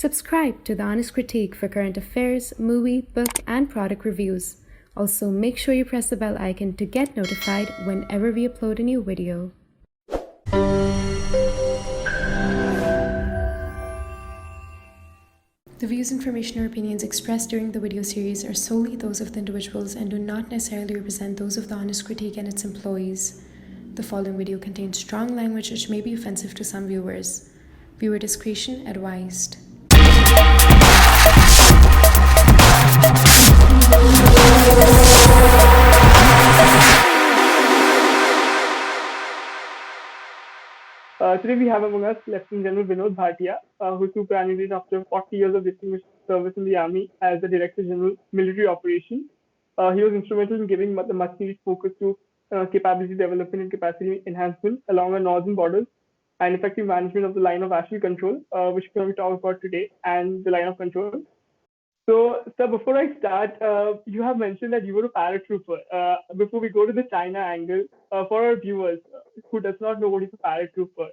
Subscribe to The Honest Critique for current affairs, movie, book, and product reviews. Also, make sure you press the bell icon to get notified whenever we upload a new video. The views, information, or opinions expressed during the video series are solely those of the individuals and do not necessarily represent those of The Honest Critique and its employees. The following video contains strong language which may be offensive to some viewers. Viewer discretion advised. Today we have among us Lieutenant General Vinod Bhatia, who superannuated after 40 years of distinguished service in the Army as the Director General Military Operations. He was instrumental in giving the much needed focus to capability development and capacity enhancement along our northern borders and effective management of the line of actual control, which we're going to talk about today, and the line of control. So, sir, before I start, you have mentioned that you were a paratrooper. Before we go to the China angle, for our viewers who does not know what is a paratrooper,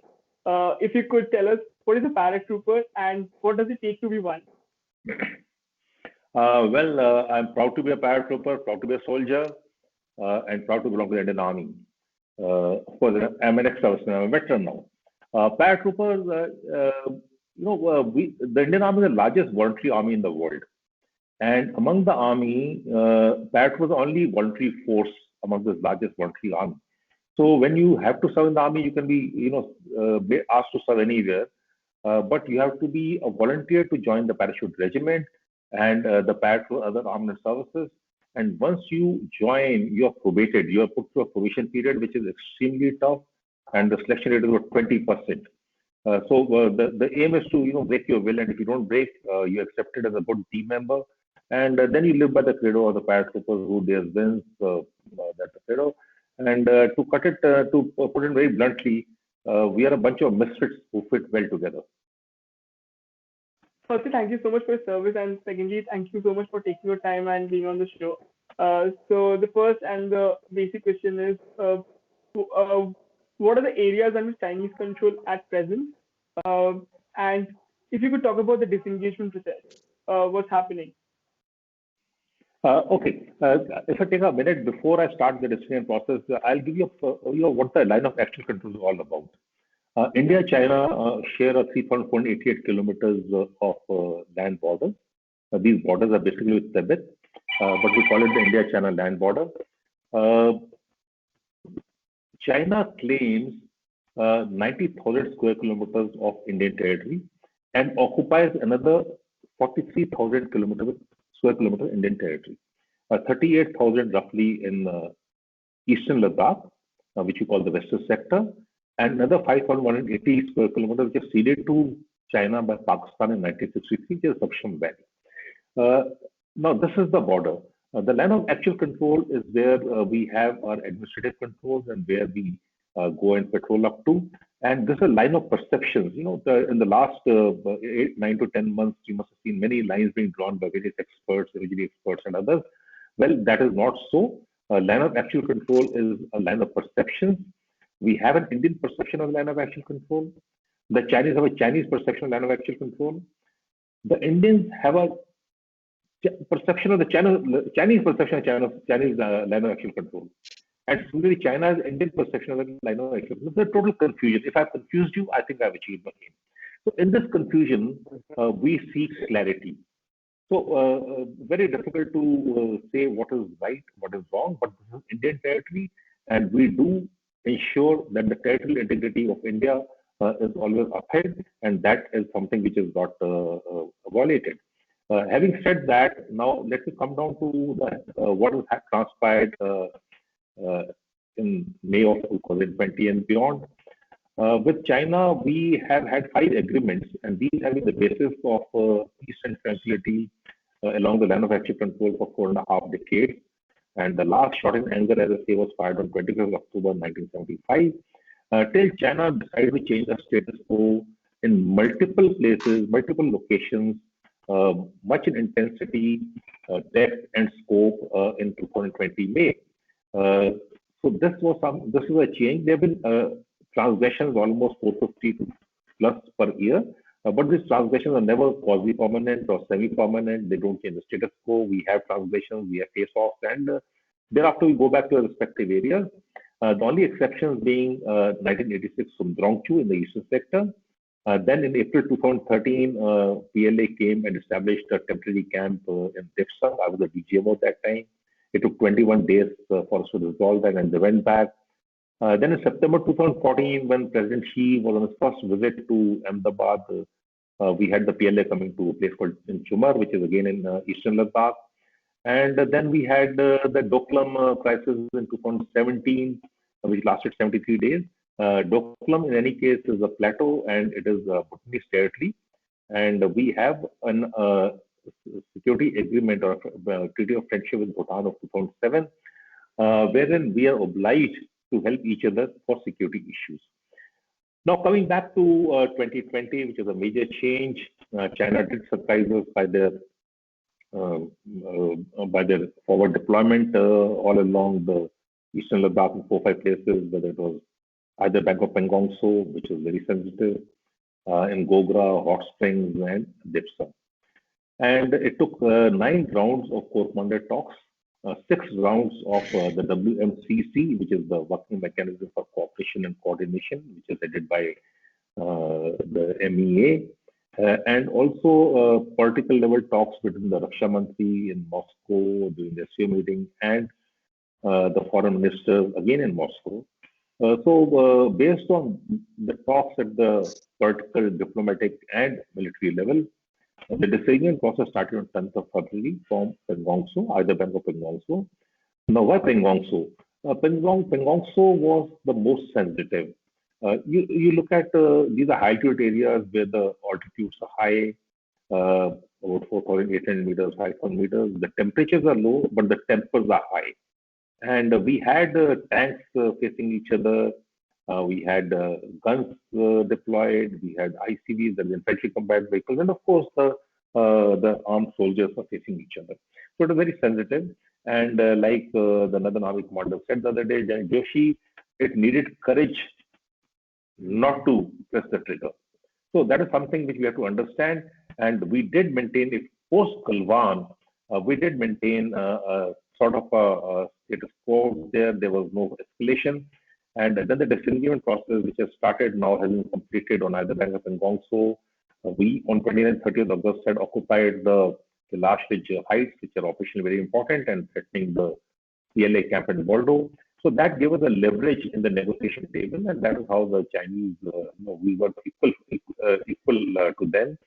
if you could tell us what is a paratrooper and what does it take to be one? I'm proud to be a paratrooper, proud to be a soldier, and proud to belong to the Indian Army. Of course, I'm an ex-serviceman, I'm a veteran now. Paratroopers, the Indian Army is the largest voluntary army in the world. And among the army, paratroopers was the only voluntary force among the largest voluntary army. So when you have to serve in the army, you can be, asked to serve anywhere, but you have to be a volunteer to join the parachute regiment and the paratroop other armed services. And once you join, you are probated. You are put through a probation period, which is extremely tough, and the selection rate is about 20%. The aim is to break your will, and if you don't break, you're accepted as a good team member. And then you live by the credo of the paratroopers, who dares wins, that's the credo. And to put it very bluntly, we are a bunch of misfits who fit well together. Firstly, thank you so much for your service, and secondly, thank you so much for taking your time and being on the show. So the first and the basic question is, what are the areas under Chinese control at present? And if you could talk about the disengagement process, what's happening? Okay. If I take a minute before I start the decision process, I'll give you what the line of actual control is all about. India and China share a 3,488 kilometers of land border. These borders are basically with Tibet, but we call it the India-China land border. China claims 90,000 square kilometers of Indian territory and occupies another 43,000 square kilometer Indian territory, 38,000 roughly in eastern Ladakh, which we call the western sector, and another 5,180 square kilometers which is ceded to China by Pakistan in 1963, which is Saksham Valley. Now, this is the border. The line of actual control is where we have our administrative controls and where we go and patrol up to. And this is a line of perceptions. In the last 9 to 10 months, you must have seen many lines being drawn by various experts, religious experts, and others. Well, that is not so. A line of actual control is a line of perceptions. We have an Indian perception of line of actual control. The Chinese have a Chinese perception of line of actual control. The Indians have a perception of the Chinese perception of Chinese line of actual control. And similarly, China's Indian perception of the line of actual control. There's a total confusion. If I've confused you, I think I've achieved my aim. So in this confusion, we seek clarity. So very difficult to say what is right, what is wrong, but this is Indian territory, and we do ensure that the territorial integrity of India is always upheld, and that is something which is not violated. Having said that, now let me come down to what has transpired in May of 2020 and beyond. With China, we have had 5 agreements, and these have been the basis of peace and tranquility along the line of actual control for 4.5 decades. And the last shot in anger, as I say, was fired on 25th October 1975. Till China decided to change the status quo in multiple places, multiple locations, much in intensity, depth, and scope in 2020 May. So this is a change. There have been transgressions almost 450 plus per year, But these transgressions are never quasi-permanent or semi-permanent. They don't change the status quo. We have transgressions, we have face-offs, and thereafter we go back to our respective areas. The only exceptions being 1986 from Drongchu in the eastern sector. Then in April 2013, PLA came and established a temporary camp in Dipsang. I was a DGMO at that time. It took 21 days for us to resolve that, and they went back. Then in September 2014, when President Xi was on his first visit to Ahmedabad, we had the PLA coming to a place called Chumar, which is again in eastern Ladakh. And then we had the Doklam crisis in 2017, which lasted 73 days. Doklam, in any case, is a plateau and it is Bhutanese territory. And we have a security agreement or treaty of friendship with Bhutan of 2007, wherein we are obliged to help each other for security issues. Now, coming back to 2020, which is a major change, China did surprise us by their forward deployment all along the eastern Ladakh in 4-5 places, whether it was either Bank of Pengongso, which is very sensitive, in Gogra, Hot Springs, and Dipsang. And it took 9 rounds of Coromandel talks, 6 rounds of the WMCC, which is the Working Mechanism for Cooperation and Coordination, which is headed by the MEA, and also political level talks between the Raksha Mantri in Moscow during the SCO meeting and the foreign ministers again in Moscow. So based on the talks at the political, diplomatic, and military level, the disagreement process started on 10th of February from Pengongso, either Bank of Pengongso. Now, why Pengongso? Pengongso was the most sensitive. You look at these are high altitude areas where the altitudes are high, about 4,800 meters, 5,000 meters. The temperatures are low, but the tempers are high. And we had tanks facing each other. We had guns deployed. We had ICVs, that is infantry combat vehicles, and of course the armed soldiers are facing each other. So it was very sensitive. And like the Northern Army commander said the other day, General Joshi, it needed courage not to press the trigger. So that is something which we have to understand. And we did maintain, if post Galwan, we did maintain sort of a status quo there. There was no escalation. And then the disengagement process, which has started now, has been completed on either Bank of Pengongso. We, on 29th, 30th August, had occupied the Kailash Ridge heights, which are operationally very important and threatening the PLA camp in Boldo. So that gave us a leverage in the negotiation table, and that is how the Chinese, we were equal to them.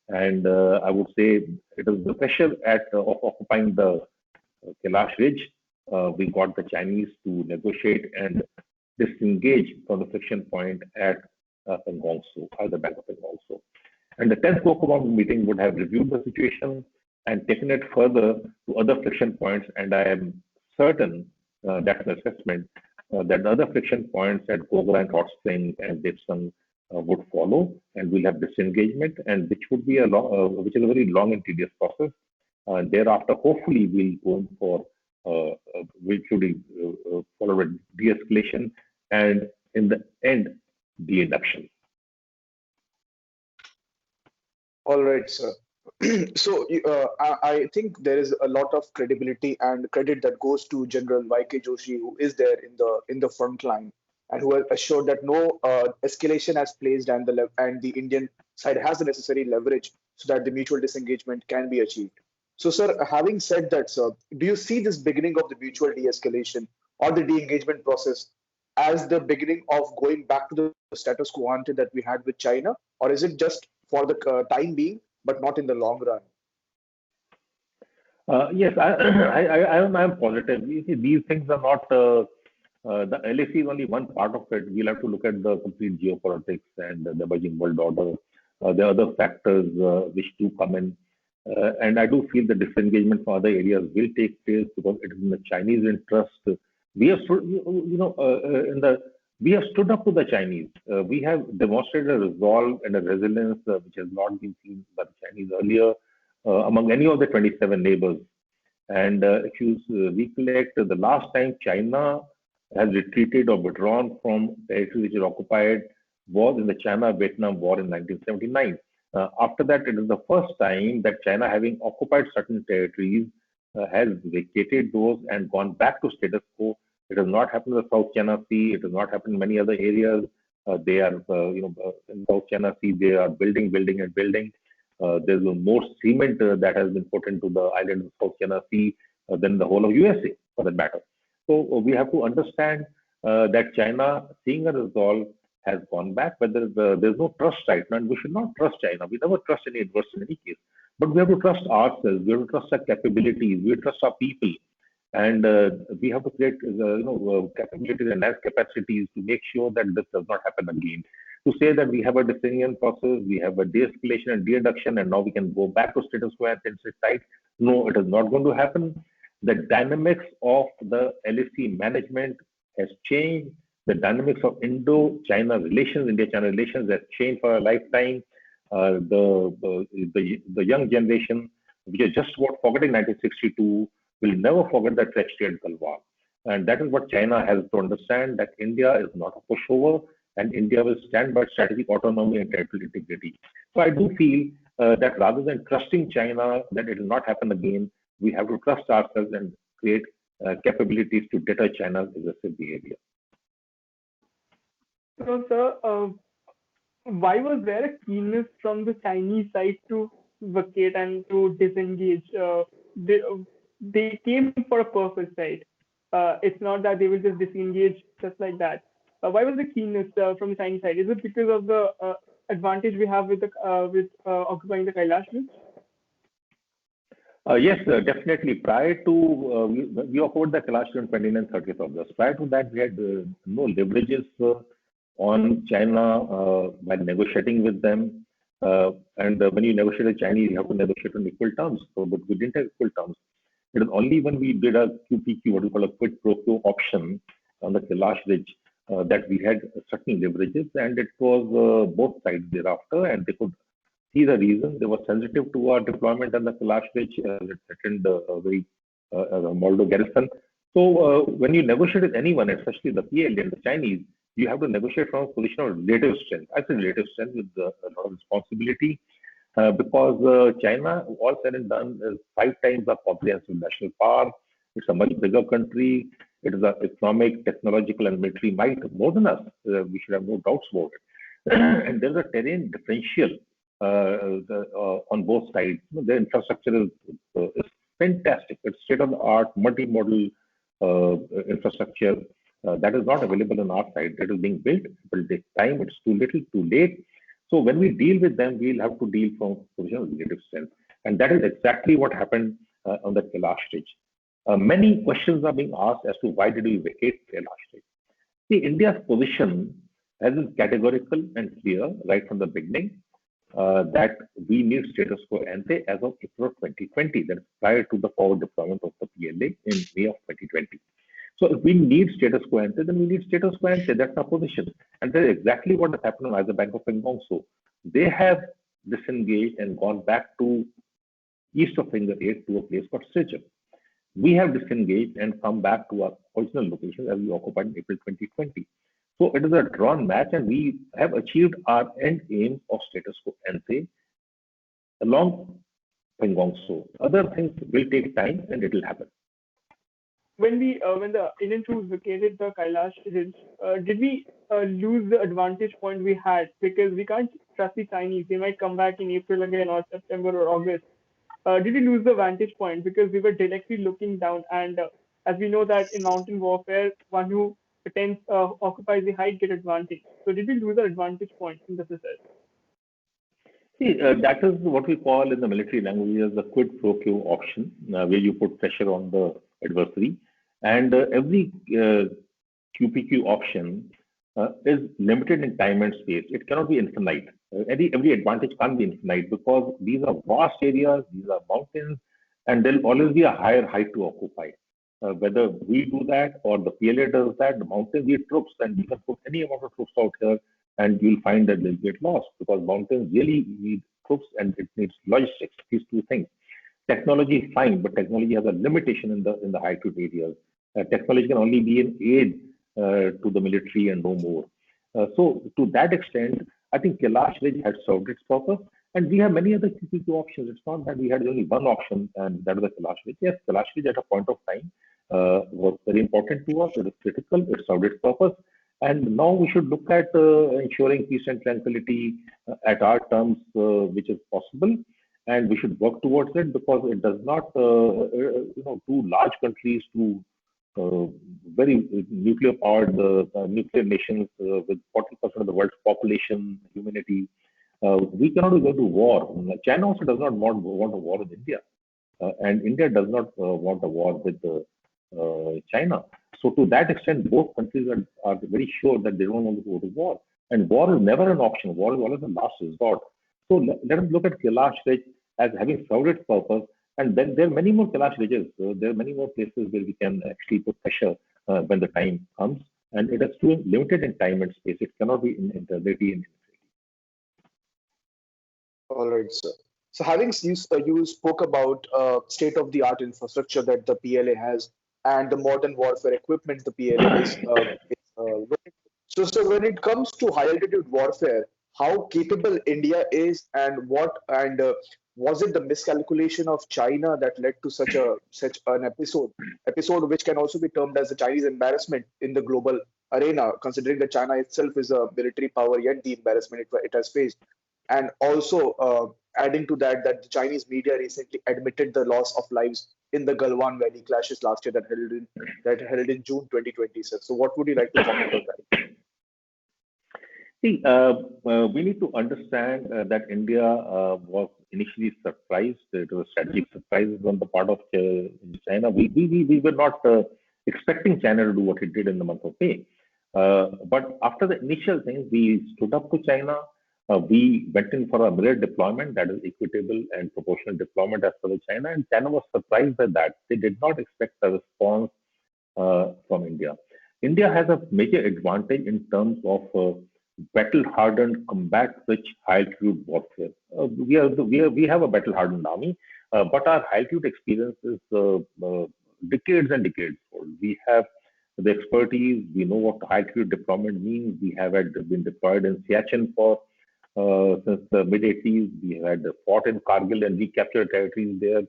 And I would say it was the pressure of occupying the Kailash Ridge. We got the Chinese to negotiate and disengage from the friction point at Pengongso, either Bank of Pengongso. And the 10th COCOMOM meeting would have reviewed the situation and taken it further to other friction points. And I am certain that's an assessment that the other friction points at Gogra and Hot Springs and Dipsang would follow, and we'll have disengagement, and which would be which is a very long and tedious process. Thereafter, hopefully, we'll go for which should be followed with de-escalation, and in the end, de-induction. All right, sir. So I think there is a lot of credibility and credit that goes to General Y.K. Joshi, who is there in the front line and who has assured that no escalation has placed and the Indian side has the necessary leverage so that the mutual disengagement can be achieved. So, sir, having said that, sir, do you see this beginning of the mutual de-escalation or the de-engagement process as the beginning of going back to the status quo ante that we had with China, or is it just for the time being, but not in the long run? Yes, I'm positive. You see, these things are not, the LAC is only one part of it. We'll have to look at the complete geopolitics and the emerging world order. There are other factors which do come in. And I do feel the disengagement from other areas will take place because it is in the Chinese interest. We have, we have stood up to the Chinese. We have demonstrated a resolve and a resilience which has not been seen by the Chinese earlier among any of the 27 neighbors. And if you recollect, the last time China has retreated or withdrawn from territory which is occupied was in the China-Vietnam War in 1979. After that, it is the first time that China, having occupied certain territories, has vacated those and gone back to status quo. It has not happened in the South China Sea. It has not happened in many other areas. They are, in South China Sea, they are building, and building. There's more cement that has been put into the island of South China Sea than the whole of USA, for that matter. So we have to understand that China, seeing a resolve, has gone back, but there's no trust right now, and we should not trust China. We never trust any adversary in any case. But we have to trust ourselves. We have to trust our capabilities. We have to trust our people, and we have to create, capabilities and as capacities to make sure that this does not happen again. To say that we have a decision process, we have a de-escalation and de-reduction, and now we can go back to status quo and sit tight. No, it is not going to happen. The dynamics of the LAC management has changed. The dynamics of Indo-China relations, India-China relations has changed for a lifetime. The young generation, which is just about forgetting 1962, will never forget that tragedy at Galwan. And that is what China has to understand, that India is not a pushover, and India will stand by strategic autonomy and territorial integrity. So I do feel that rather than trusting China, that it will not happen again, we have to trust ourselves and create capabilities to deter China's aggressive behavior. So, sir, why was there a keenness from the Chinese side to vacate and to disengage? They came for a purpose, right? It's not that they will just disengage just like that. Why was the keenness from the Chinese side? Is it because of the advantage we have with occupying the Kailash Ridge? Yes, definitely. Prior to we occupied the Kailash on 29th and 30th August. Prior to that, we had no leverages on China by negotiating with them. And when you negotiate with Chinese, you have to negotiate on equal terms. So, but we didn't have equal terms. It is only when we did a QPQ, what we call a quid pro quo option on the Kailash Ridge, that we had certain leverages, and it was both sides thereafter, and they could see the reason. They were sensitive to our deployment on the Kailash Ridge. It threatened a very Moldo garrison. So when you negotiate with anyone, especially the PLA and the Chinese, you have to negotiate from a position of relative strength. I say relative strength with a lot of responsibility, because China, all said and done, is 5 times the comprehensive national power. It's a much bigger country. It is an economic, technological, and military might more than us. We should have no doubts about it. And there's a terrain differential on both sides. The infrastructure is fantastic. It's state-of-the-art, multi-modal infrastructure that is not available on our side. It is being built. It will take time. It's too little, too late. So when we deal with them, we'll have to deal from a position of relative strength. And that is exactly what happened on the Kailash Ridge. Many questions are being asked as to why did we vacate Kailash Ridge. See, India's position has been categorical and clear right from the beginning, that we need status quo ante as of April 2020, that is prior to the forward deployment of the PLA in May of 2020. So if we need status quo ante, then we need status quo ante. That's our position. And that's exactly what has happened on the Bank of Pengong. So they have disengaged and gone back to east of Finger 8 to a place called Sricham. We have disengaged and come back to our original location as we occupied in April 2020. So it is a drawn match, and we have achieved our end aim of status quo ante along Pengong. So other things will take time, and it will happen. When the Indian troops vacated the Kailash Ridge, did we lose the advantage point we had? Because we can't trust the Chinese. They might come back in April again, or September, or August. Did we lose the vantage point because we were directly looking down? And as we know that in mountain warfare, one who occupies the height get advantage. So did we lose our advantage point in the process? See, that is what we call in the military language as the quid pro quo option, where you put pressure on the adversary. And every QPQ option is limited in time and space. It cannot be infinite. Every advantage can't be infinite, because these are vast areas, these are mountains, and there'll always be a higher height to occupy. Whether we do that or the PLA does that, the mountains need troops, and you can put any amount of troops out here, and you'll find that they'll get lost, because mountains really need troops and it needs logistics. These two things. Technology is fine, but technology has a limitation in the high-altitude areas. Technology can only be an aid to the military and no more. So to that extent, I think Kailash Ridge had served its purpose, And we have many other CP2 options. It's not that we had only one option, and that was the Kailash Ridge. Yes, Kailash Ridge at a point of time was very important to us. It is critical. It served its purpose. And now we should look at ensuring peace and tranquility at our terms, which is possible. And we should work towards it because it does not, two large countries, two very nuclear powered nuclear nations with 40% of the world's population, humanity. We cannot go to war. China also does not want a war with India, and India does not want a war with China. So to that extent, both countries are very sure that they don't want to go to war. And war is never an option. War is always the last resort. So let us look at Kailash Ridge as having served its purpose. And then there are many more Kailash Ridges. There are many more places where we can actually put pressure when the time comes. And it is too limited in time and space. It cannot be in eternity and All right, sir. So having you spoke about state-of-the-art infrastructure that the PLA has and the modern warfare equipment the PLA so when it comes to high-altitude warfare, how capable India is, and was it the miscalculation of China that led to such an episode which can also be termed as a Chinese embarrassment in the global arena, considering that China itself is a military power, yet the embarrassment it has faced. And also adding to that, the Chinese media recently admitted the loss of lives in the Galwan Valley clashes last year that held in June 2020. Sir. So what would you like to comment on that? See, we need to understand that India was initially surprised. It was a strategic surprise on the part of China. We were not expecting China to do what it did in the month of May. But after the initial thing, we stood up to China. We went in for a mirror deployment, that is equitable and proportional deployment as per the China, and China was surprised by that. They did not expect a response from India. India has a major advantage in terms of battle-hardened, combat-rich high-altitude warfare. We have a battle-hardened army, but our high-altitude experience is decades and decades old. We have the expertise. We know what high-altitude deployment means. We have been deployed in Siachen for since the mid-80s. We had fought in Kargil and recaptured territories there.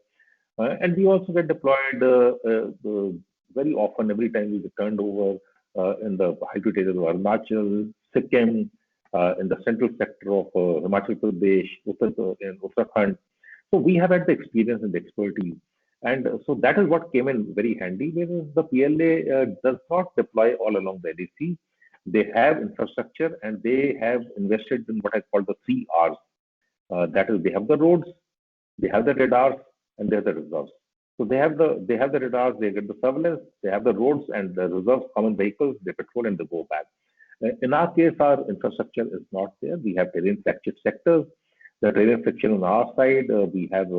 And we also get deployed very often, every time we returned over in the high-altitude areas of Arunachal, Sikkim, in the central sector of Himachal Pradesh, Uttarakhand. So we have had the experience and the expertise. And so that is what came in very handy, whereas the PLA does not deploy all along the LAC. They have infrastructure and they have invested in what I call the 3 Rs. That is, they have the roads, they have the radars, and they have the reserves. So they have the radars, they get the surveillance, they have the roads and the reserves, common vehicles, they patrol and they go back. In our case, our infrastructure is not there. We have terrain fractured sectors. The terrain friction on our side, we have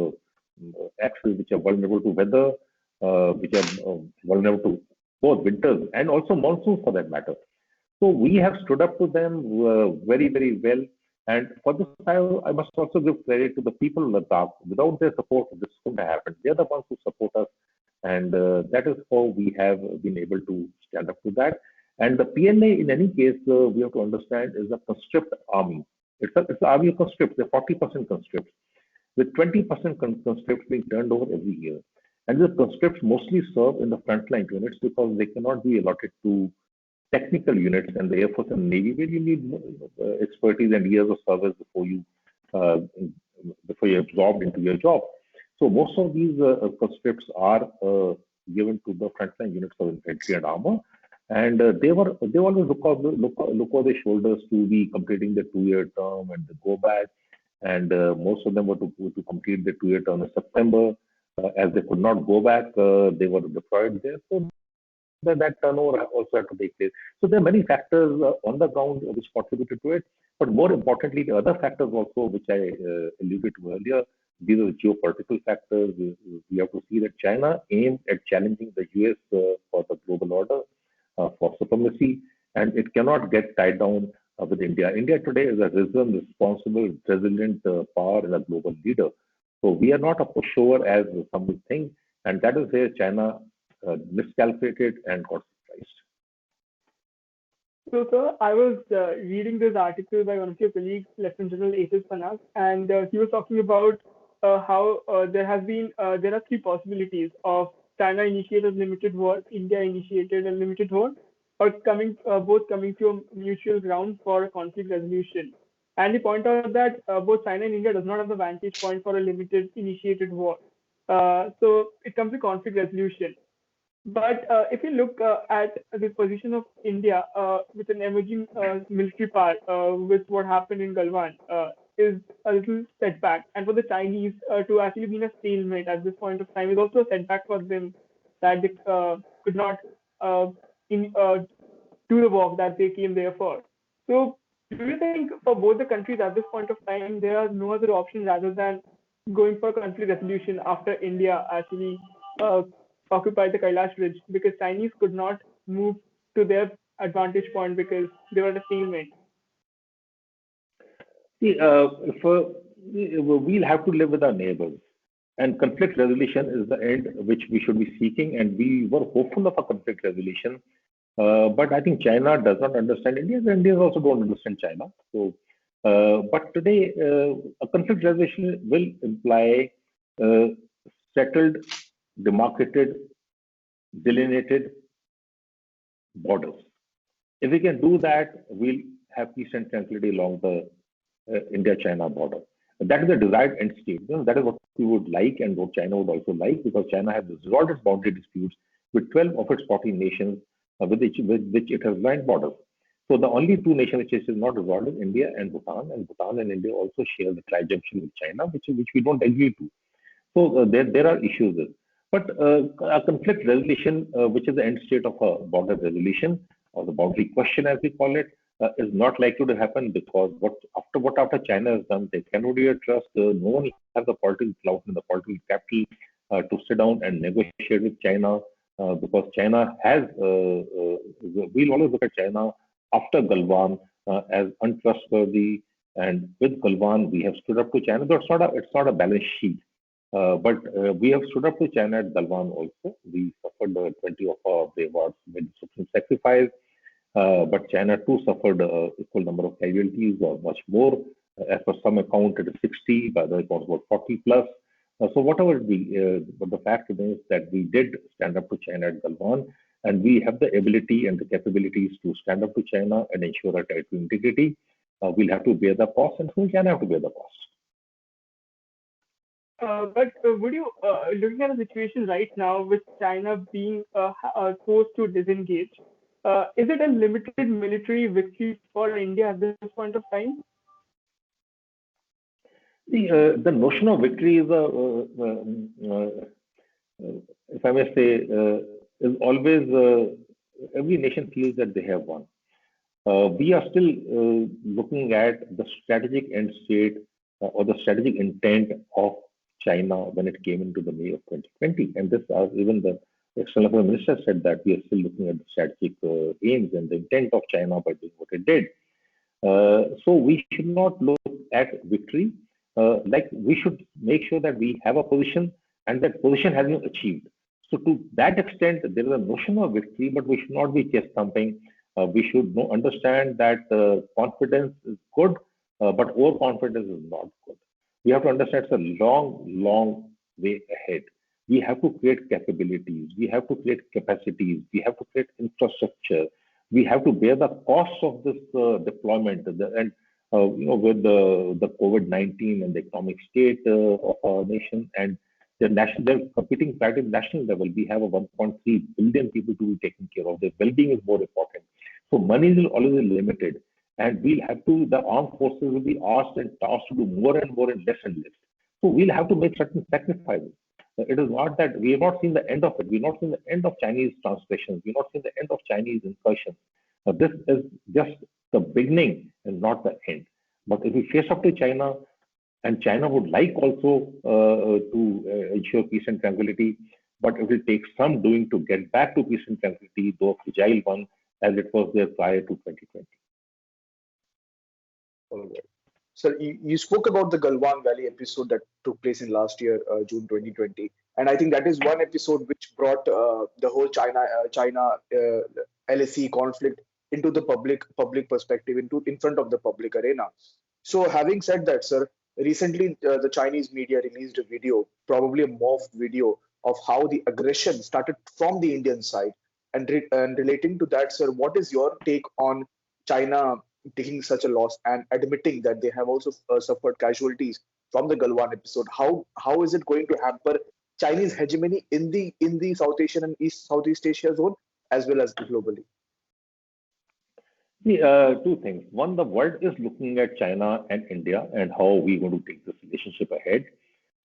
axes which are vulnerable to weather, which are vulnerable to both winters and also monsoons for that matter. So we have stood up to them very, very well. And for this, I must also give credit to the people of Ladakh. Without their support, this couldn't have happened. They're the ones who support us. And that is how we have been able to stand up to that. And the PLA, in any case, we have to understand, is a conscript army. It's an army of conscripts. They're 40% conscripts, with 20% conscripts being turned over every year. And the conscripts mostly serve in the frontline units because they cannot be allotted to technical units and the Air Force and Navy, where you need expertise and years of service before you're absorbed into your job. So most of these conscripts are given to the frontline units of infantry and armor, and they always look over their shoulders to be completing the 2-year term and they go back. And most of them were to complete the 2-year term in September. As they could not go back, they were deployed there. So that turnover also had to take place. So there are many factors on the ground which contributed to it. But more importantly, the other factors also, which I alluded to earlier, these are the geopolitical factors. We have to see that China aimed at challenging the US for the global order, for supremacy, and it cannot get tied down with India. India today is a risen, responsible, resilient power and a global leader. So we are not a pushover as some would think, and that is where China miscalculated and got surprised. So, sir, I was reading this article by one of your colleagues, Lieutenant General Atis Panak, and he was talking about how there are three possibilities of China initiated limited war, India initiated a limited war, or both coming to a mutual ground for a conflict resolution. And he pointed out that both China and India does not have the vantage point for a limited initiated war. So it comes to conflict resolution. But if you look at the position of India with an emerging military power, with what happened in Galwan, is a little setback. And for the Chinese to actually be in a stalemate at this point of time is also a setback for them that they could not uh, do the work that they came there for. So, do you think for both the countries at this point of time, there are no other options rather than going for conflict resolution after India actually uh, occupied the Kailash Ridge because Chinese could not move to their advantage point because they were at a stalemate? See, if we'll have to live with our neighbors, and conflict resolution is the end which we should be seeking, and we were hopeful of a conflict resolution. But I think China does not understand India, and Indians also don't understand China. So, but today, a conflict resolution will imply uh, settled, demarcated, delineated borders. If we can do that, we'll have peace and tranquility along the India-China border. That is the desired end state. That is what we would like and what China would also like, because China has resolved its boundary disputes with 12 of its 14 nations with which it has lined borders. So the only two nations which is not resolved is India and Bhutan and India also share the tri-junction with China, which we don't agree to. So there are issues there. But a conflict resolution, which is the end state of a border resolution or the boundary question, as we call it, is not likely to happen because what after China has done, they cannot really trust. No one has the political clout and the political capital to sit down and negotiate with China because China has. We'll always look at China after Galwan as untrustworthy, and with Galwan we have stood up to China. But it's not a balance sheet. But we have stood up to China at Galwan also. We suffered 20 of our brave made supreme sacrifice. But China too suffered equal number of casualties or much more. As per some account, it is 60, by the account about 40 plus. So whatever it be, but the fact remains that we did stand up to China at Galwan, and we have the ability and the capabilities to stand up to China and ensure our territorial integrity. We'll have to bear the cost, and so China have to bear the cost. But would you, looking at the situation right now with China being forced to disengage, is it a limited military victory for India at this point of time? The notion of victory is if I may say, is always every nation feels that they have won. We are still looking at the strategic end state or the strategic intent of China when it came into the May of 2020. And this, even the external affairs minister said that we are still looking at the strategic aims and the intent of China by doing what it did. So we should not look at victory. Like we should make sure that we have a position and that position has been achieved. So to that extent, there is a notion of victory, but we should not be chest thumping. We should understand that confidence is good, but overconfidence is not good. We have to understand it's a long, long way ahead. We have to create capabilities. We have to create capacities. We have to create infrastructure. We have to bear the costs of this deployment. With the COVID-19 and the economic state of our nation and they're competing at the national level. We have a 1.3 billion people to be taken care of. Their well-being is more important. So money will always be limited, and the armed forces will be asked and tasked to do more and more and less and less. So we'll have to make certain sacrifices. It is not that we have not seen the end of it. We've not seen the end of Chinese transgressions. We've not seen the end of Chinese incursions. This is just the beginning and not the end. But if we face up to China, and China would like also to ensure peace and tranquility, but it will take some doing to get back to peace and tranquility, though a fragile one, as it was there prior to 2020. All right. So you spoke about the Galwan Valley episode that took place in last year, June 2020, and I think that is one episode which brought the whole China LAC conflict into the public perspective, in front of the public arena. So having said that, sir, recently the Chinese media released a video, probably a morphed video, of how the aggression started from the Indian side. And relating to that, sir, what is your take on China taking such a loss and admitting that they have also suffered casualties from the Galwan episode? How is it going to hamper Chinese hegemony in the South Asian and Southeast Asia zone as well as globally? See, two things. One, the world is looking at China and India and how we're going to take this relationship ahead.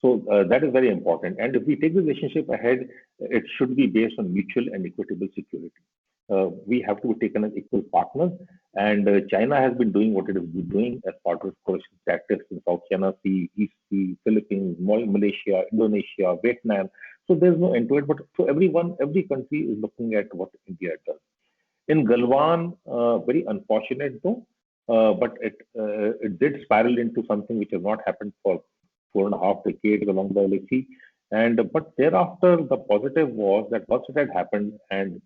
So that is very important. And if we take the relationship ahead, it should be based on mutual and equitable security. We have to be taken as equal partners. And China has been doing what it has been doing as part of coalition tactics in South China Sea, East Sea, Philippines, Malaysia, Indonesia, Vietnam. So there's no end to it. But so every country is looking at what India does. In Galwan, very unfortunate though, but it did spiral into something which has not happened for 4.5 decades along the LAC. But thereafter, the positive was that once it had happened and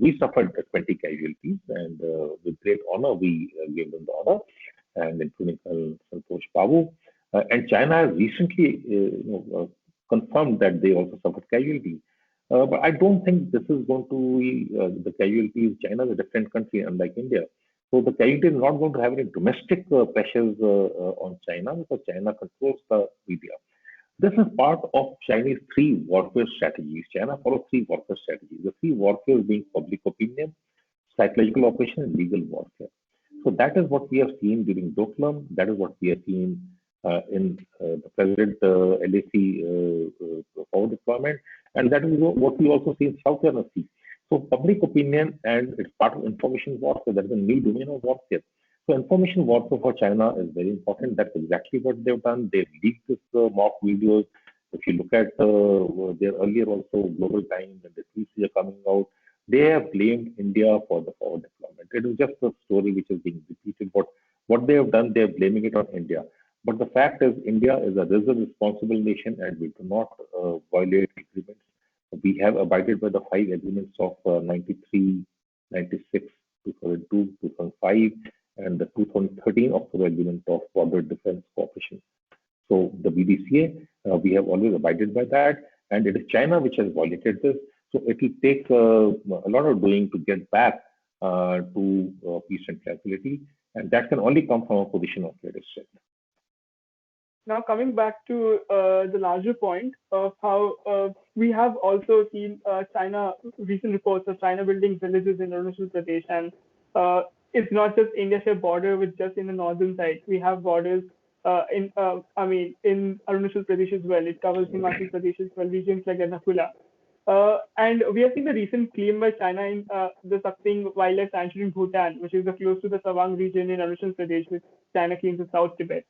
we suffered 20 casualties, and with great honor, we gave them the honor, and including Santosh Babu. And China has recently confirmed that they also suffered casualties. But I don't think this is going to be the casualties. China is a different country, unlike India. So the casualty is not going to have any domestic pressures on China because China controls the media. This is part of Chinese three warfare strategies. China follows three warfare strategies. The three warfare being public opinion, psychological operation, and legal warfare. So that is what we have seen during Doklam. That is what we have seen in the present LAC power deployment. And that is what we also see in South China Sea. So public opinion and it's part of information warfare. That is a new domain of warfare. So information warfare for China is very important. That's exactly what they've done. They've leaked this mock videos. If you look at their earlier also Global Times and the tweets are coming out, they have blamed India for the power deployment. It is just a story which is being repeated. What they have done, they are blaming it on India. But the fact is, India is a responsible nation and we do not violate agreements. We have abided by the 5 agreements of 93, 96, 2002, 2005, and the 2013 October Agreement of Border Defense Cooperation. So the BDCA, we have always abided by that, and it is China which has violated this. So it will take a lot of doing to get back to peace and tranquility, and that can only come from a position of leadership. Now, coming back to the larger point of how we have also seen recent reports of China building villages in Arunachal Pradesh, and it's not just India share border with just in the northern side. We have borders in Arunachal Pradesh as well. It covers Himachal Pradesh as well, regions like Nakula. And we have seen the recent claim by China in the Sakting Wildlife Sanctuary in Bhutan, which is close to the Sawang region in Arunachal Pradesh, which China claims is South Tibet.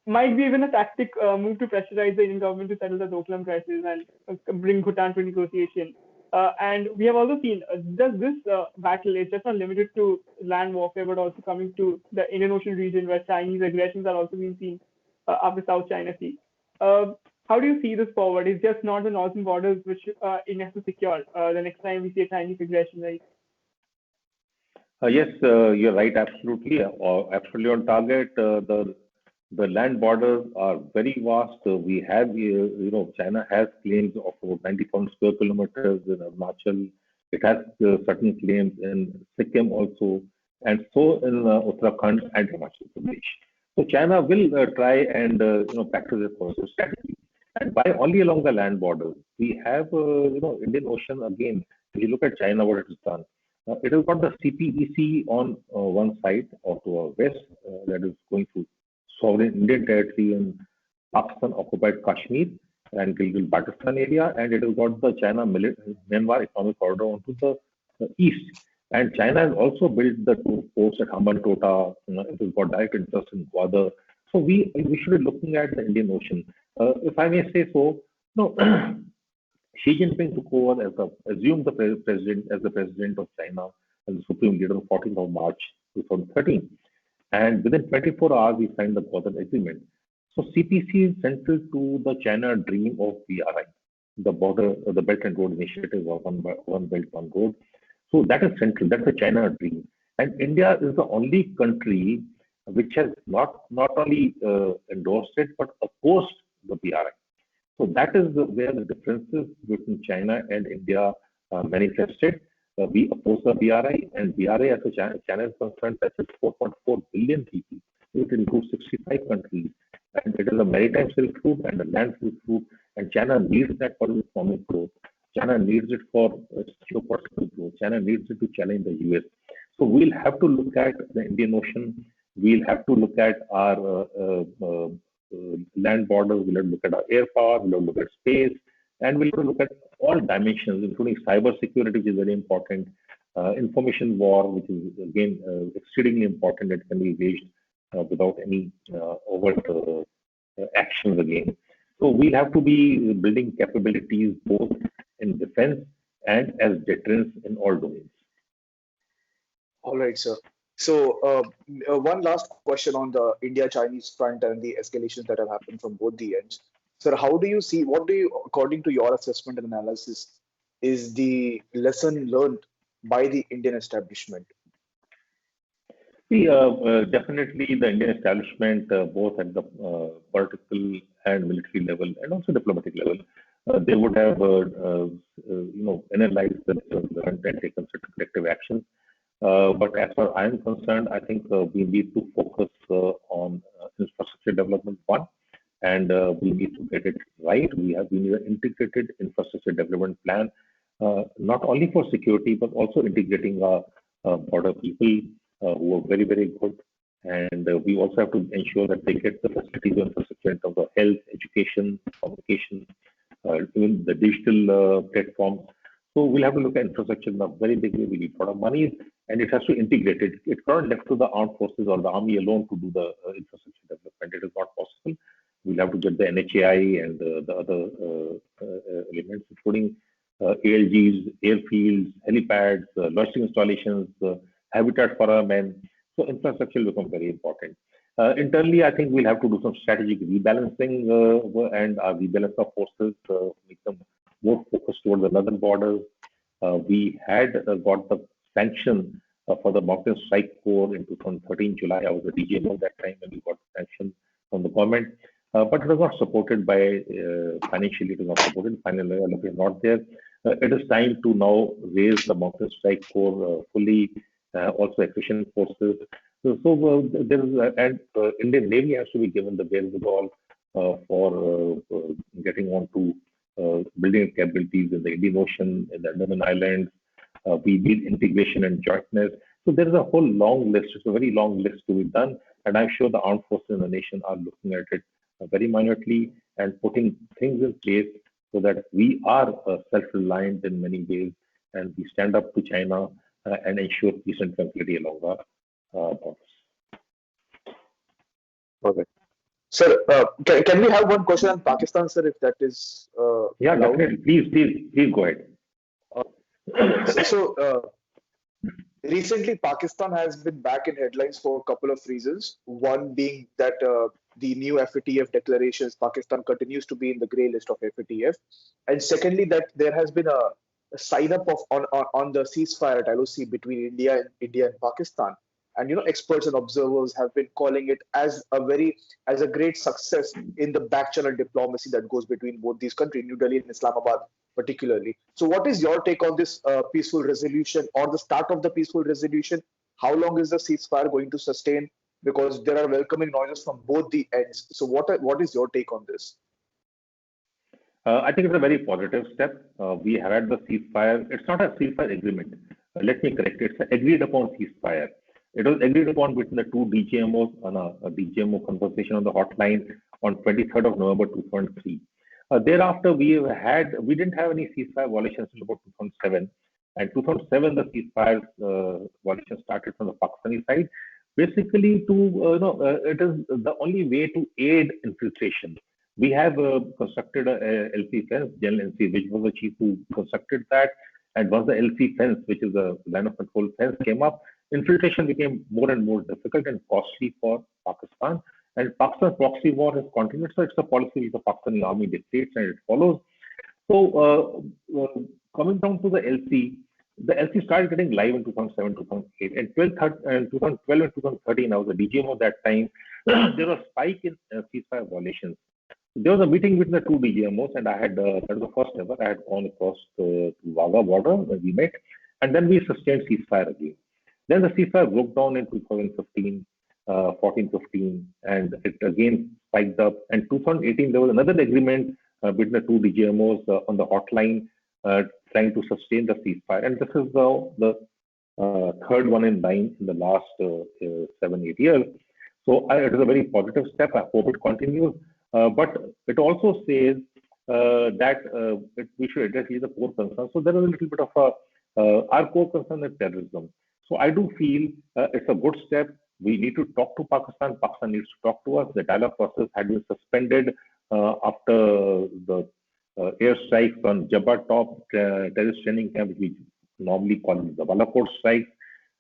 Might be even a tactic move to pressurize the Indian government to settle the Doklam crisis and bring Bhutan to negotiation. And we have also seen this battle is just not limited to land warfare, but also coming to the Indian Ocean region where Chinese aggressions are also being seen up the South China Sea. How do you see this forward? It's just not the northern borders which India has to secure the next time we see a Chinese aggression, right? Yes, you're right, absolutely. Absolutely on target. The land borders are very vast. We have, China has claims of about 90,000 square kilometers in Arunachal. It has certain claims in Sikkim also, and so in Uttarakhand and Himachal Pradesh. So China will try and practice its policy strategy. And by only along the land borders, we have Indian Ocean again. If you look at China, what it has done, it has got the CPEC on one side or to our west, that is going through sovereign Indian territory in Pakistan occupied Kashmir and Gilgit-Baltistan area, and it has got the China-Myanmar economic corridor onto the east. And China has also built the 2 ports at Hambantota. It has got direct interest in Gwadar. So we should be looking at the Indian Ocean. If I may say so, Xi Jinping took over assumed the president as the president of China as the supreme leader on 14th of March 2013. And within 24 hours, we signed the Gwadar Agreement. So CPC is central to the China dream of BRI, the Belt and Road Initiative of One Belt, One Road. So that is central. That's the China dream. And India is the only country which has not only endorsed it but opposed the BRI. So that is where the differences between China and India manifested. We oppose the BRI, and BRI, as China is concerned, touches 4.4 billion people. It includes 65 countries, and it is a maritime Silk Route and a land Silk Route, and China needs that for economic growth. China needs it for geopolitical growth. China needs it to challenge the US. So we'll have to look at the Indian Ocean. We'll have to look at our land borders. We'll have to look at our air power. We'll have to look at space, and we'll have to look at all dimensions, including cyber security, which is very important, information war, which is again exceedingly important. It can be waged without any overt actions again. So we'll have to be building capabilities both in defense and as deterrence in all domains. All right, sir. So one last question on the India-Chinese front and the escalations that have happened from both the ends. Sir, how do you see, what do you, according to your assessment and analysis, is the lesson learned by the Indian establishment? See, definitely the Indian establishment, both at the political and military level, and also diplomatic level, they would have, analyzed the lessons and taken certain corrective actions. But as far as I am concerned, I think we need to focus on infrastructure development one, and we need to get it right. We need an integrated infrastructure development plan, not only for security but also integrating our border people who are very, very good. And we also have to ensure that they get the facilities of infrastructure in terms of health, education, communication, even the digital platforms. So we'll have to look at infrastructure in a very big way. We need a lot of money, and it has to integrate it. It can't left to the armed forces or the army alone to do the infrastructure development. It is not possible. We'll have to get the NHAI and the other elements, including ALGs, airfields, helipads, logistic installations, habitat for our men. So infrastructure will become very important. Internally, I think we'll have to do some strategic rebalancing and rebalance our forces, make them more focused towards the northern borders. We had got the sanction for the Mountain Strike Corps in 2013 July. I was a DGM at that time when we got sanction from the government, but it was not supported by financially. It was not supported. Finally, it is not there. It is time to now raise the Mountain Strike Corps fully, also efficient forces. So there is, and Indian Navy has to be given the wherewithal for getting on to building capabilities in the Indian Ocean, in the Andaman Islands. We need integration and jointness. So there is a whole long list. It's a very long list to be done. And I'm sure the armed forces in the nation are looking at it very minutely and putting things in place so that we are self-reliant in many ways and we stand up to China and ensure peace and tranquility along our borders. Okay. Sir, can we have one question on Pakistan, sir, if that is yeah, allowed? Definitely. Please go ahead. So recently, Pakistan has been back in headlines for a couple of reasons. One being that the new FATF declarations, Pakistan continues to be in the grey list of FATF. And secondly, that there has been a sign up on the ceasefire at LOC between India and Pakistan. And experts and observers have been calling it as a great success in the back channel diplomacy that goes between both these countries, New Delhi and Islamabad particularly. So what is your take on this peaceful resolution or the start of the peaceful resolution? How long is the ceasefire going to sustain? Because there are welcoming noises from both the ends. So what is your take on this? I think it's a very positive step. We have had the ceasefire. It's not a ceasefire agreement. Let me correct it. It's an agreed upon ceasefire. It was agreed upon between the two DGMOs on a DGMO conversation on the hotline on 23rd of November 2003. Thereafter, we didn't have any ceasefire violations until about 2007. And 2007, the ceasefire violation started from the Pakistani side. Basically, it is the only way to aid infiltration. We have constructed a LC fence, General NC, which was the chief who constructed that. And once the LC fence, which is a line of control fence, came up, infiltration became more and more difficult and costly for Pakistan. And Pakistan's proxy war has continued. So it's a policy which the Pakistani army dictates and it follows. So coming down to the LC, The LC started getting live in 2007, 2008, and 2012 and 2013. I was a DGMO that time. There was a spike in ceasefire violations. There was a meeting between the two DGMOs, and I had that was the first ever. I had gone across to Wagah border when we met, and then we sustained ceasefire again. Then the ceasefire broke down in 2015, 14-15, and it again spiked up. And 2018, there was another agreement between the two DGMOs on the hotline, trying to sustain the ceasefire. And this is the third one in line in the last 7-8 years. So it is a very positive step. I hope it continues. But it also says that we should address the core concerns. So there is a little bit of our core concern is terrorism. So I do feel it's a good step. We need to talk to Pakistan. Pakistan needs to talk to us. The dialogue process had been suspended after the airstrikes on Jabba Top terrorist training camp, which we normally call the Balakot strikes.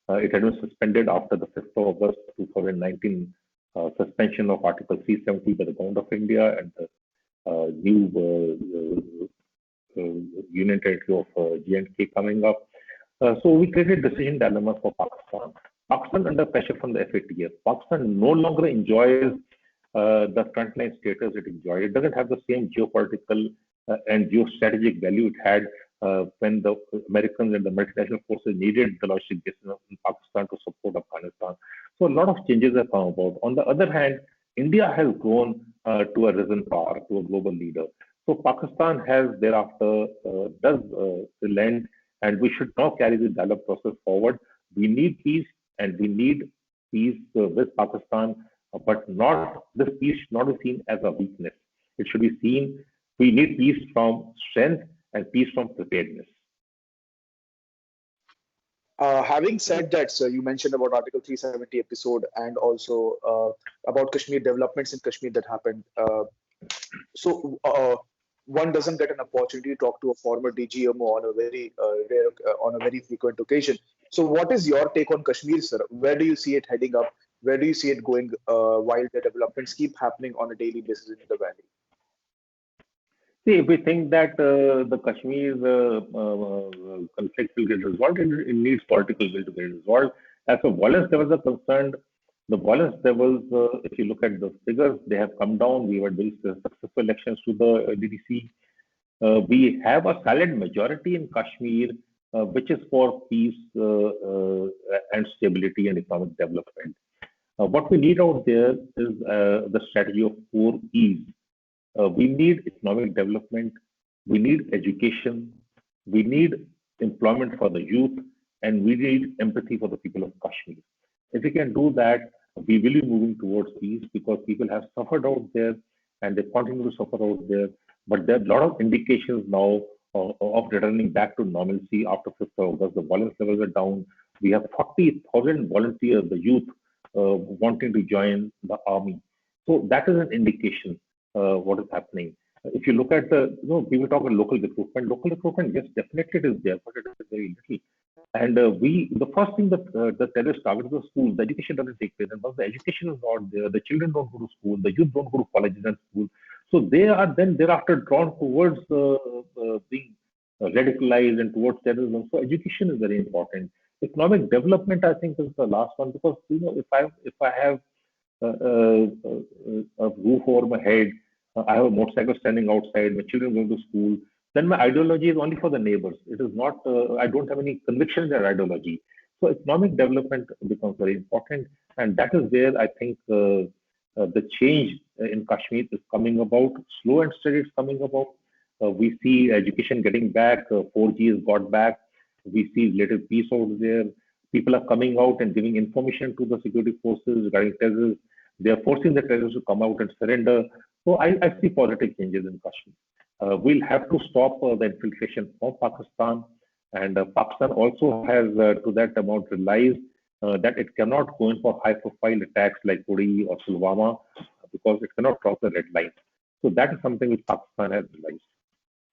It had been suspended after the 5th of August 2019 suspension of Article 370 by the Government of India and the new Union Territory of J&K coming up. So we created decision dilemma for Pakistan. Pakistan under pressure from the FATF. Pakistan no longer enjoys the frontline status it enjoyed. It doesn't have the same geopolitical and geostrategic value it had when the Americans and the multinational forces needed the logistic base in Pakistan to support Afghanistan. So a lot of changes have come about. On the other hand, India has grown to a risen power, to a global leader. So Pakistan has thereafter does relent, and we should now carry the dialogue process forward. We need peace, and we need peace with Pakistan, but not this peace should not be seen as a weakness. It should be seen. We need peace from strength and peace from preparedness. Having said that, sir, you mentioned about Article 370 episode and also about Kashmir developments in Kashmir that happened. So one doesn't get an opportunity to talk to a former DGMO on a very rare, on a very frequent occasion. So what is your take on Kashmir, sir? Where do you see it heading up? Where do you see it going while the developments keep happening on a daily basis in the valley? See, if we think that the Kashmir conflict will get resolved, it needs political will to get resolved. As for violence levels are concerned, the violence levels, if you look at the figures, they have come down. We had very successful elections to the DDC. We have a silent majority in Kashmir, which is for peace and stability and economic development. What we need out there is the strategy of 4 E's. We need economic development, we need education, we need employment for the youth, and we need empathy for the people of Kashmir. If we can do that, we will be moving towards peace because people have suffered out there and they continue to suffer out there. But there are a lot of indications now of returning back to normalcy after 5th of August. The violence levels are down. We have 40,000 volunteers, the youth, wanting to join the army. So that is an indication. What is happening. If you look at the, people talk about local recruitment, yes, definitely it is there, but it is very little. And the first thing that the terrorists target the schools, the education doesn't take place. And once the education is not there, the children don't go to school, the youth don't go to colleges and school. So they are then thereafter drawn towards being radicalized and towards terrorism. So education is very important. Economic development, I think, is the last one because, if I have a roof over my head, I have a motorcycle standing outside, my children going to school, then my ideology is only for the neighbors. It is not, I don't have any conviction in their ideology. So economic development becomes very important. And that is where I think the change in Kashmir is coming about. Slow and steady it's coming about. We see education getting back, 4G is got back. We see relative peace out there. People are coming out and giving information to the security forces regarding terrorists. They are forcing the terrorists to come out and surrender. So I see positive changes in Kashmir. We'll have to stop the infiltration from Pakistan. And Pakistan also has, to that amount, realized that it cannot go in for high-profile attacks like Uri or Pulwama because it cannot cross the red line. So that is something which Pakistan has realized.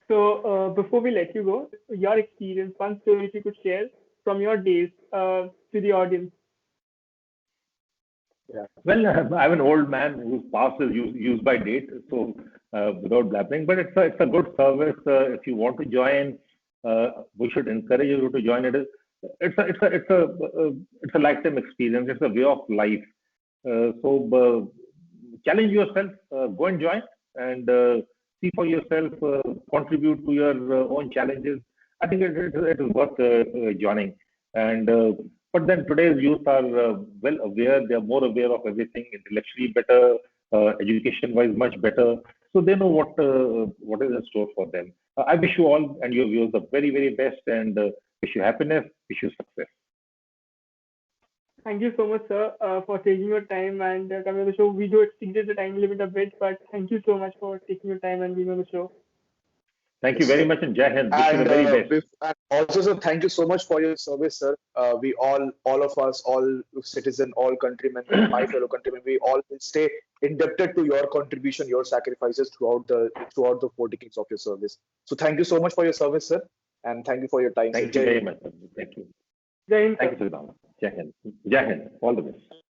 So before we let you go, your experience, one story if you could share from your days to the audience. Yeah. Well, I'm an old man whose past is used by date, so without blabbering, but it's a good service. If you want to join, we should encourage you to join it. It's a lifetime experience. It's a way of life. So challenge yourself, go and join, and see for yourself, contribute to your own challenges. I think it is worth joining. And but then today's youth are well aware. They are more aware of everything, intellectually better, education-wise much better. So they know what is in store for them. I wish you all and your viewers the very, very best, and wish you happiness, wish you success. Thank you so much, sir, for taking your time and coming on the show. We do exceeded the time limit a bit, but thank you so much for taking your time and being on the show. Thank you very much, and Jai Hind. Wish you the very best. And also, sir, thank you so much for your service, sir. We all of us, all citizens, all countrymen, my fellow countrymen, we all will stay indebted to your contribution, your sacrifices throughout the 4 decades of your service. So, thank you so much for your service, sir, and thank you for your time. Thank you very much. Thank you. Jai Hind, Thank you, Sir. Jai Hind. Jai Hind. All the best.